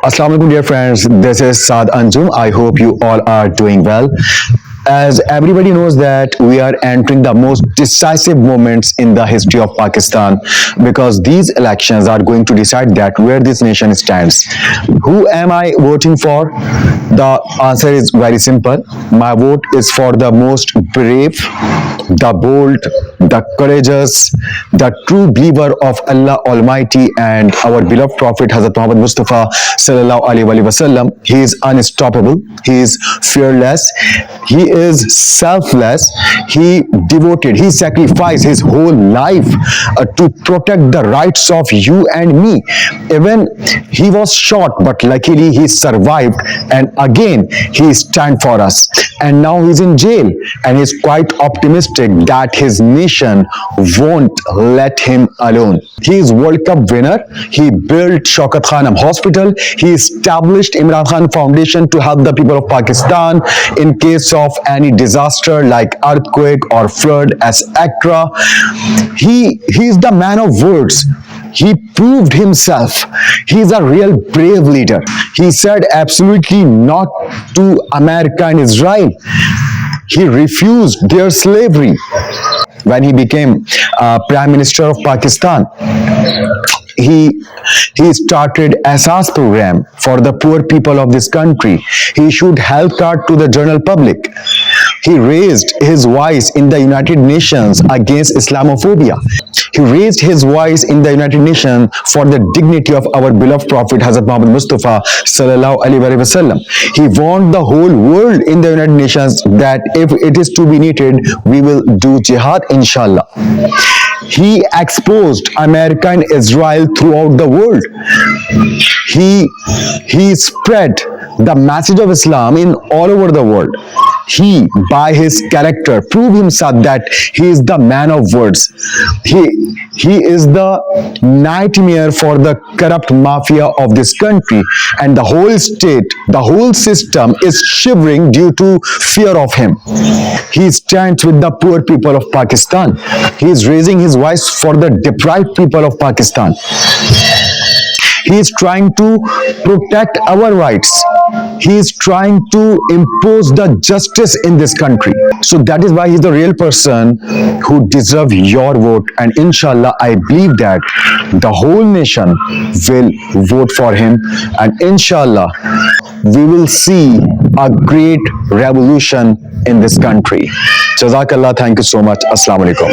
Assalamu alaikum, dear friends. This is Saad Anjum. I hope you all are doing well. As everybody knows that we are entering the most decisive moments in the history of Pakistan, because these elections are going to decide that where this nation stands. Who am I voting for? The answer is very simple. My vote is for the most brave, the bold, the courageous, the true believer of Allah Almighty and our beloved Prophet Hazrat Muhammad Mustafa Sallallahu Alaihi Wasallam. He is unstoppable. He is fearless. He is selfless. He devoted. He sacrificed his whole life to protect the rights of you and me. Even he was shot, but luckily he survived, and again he stand for us. And now he's in jail, and he's quite optimistic that his nation won't let him alone. He is World Cup winner. He built Shaukat Khanam Hospital. He established Imran Khan Foundation to help the people of Pakistan in case of any disaster like earthquake or flood, etc. He is the man of words. He proved himself. He is a real brave leader. He said absolutely not to America and Israel. He refused their slavery when he became Prime Minister of Pakistan. He started SAS program for the poor people of this country. He issued health card to the general public. He raised his voice in the United Nations against Islamophobia. He raised his voice in the United Nations for the dignity of our beloved Prophet Hazrat Muhammad Mustafa Sallallahu Alaihi Wasallam. He warned the whole world in the United Nations that if it is to be needed, we will do jihad, inshallah. He exposed America and Israel throughout the world. He spread the message of Islam in all over the world. He, by his character, proved himself that he is the man of words. He is the nightmare for the corrupt mafia of this country, and the whole state, the whole system is shivering due to fear of him. He stands with the poor people of Pakistan. He is raising his voice for the deprived people of Pakistan. He is trying to protect our rights. He is trying to impose the justice in this country. So that is why he is the real person who deserves your vote. And inshallah, I believe that the whole nation will vote for him. And inshallah, we will see a great revolution in this country. Jazakallah. Thank you so much. Assalamu alaikum.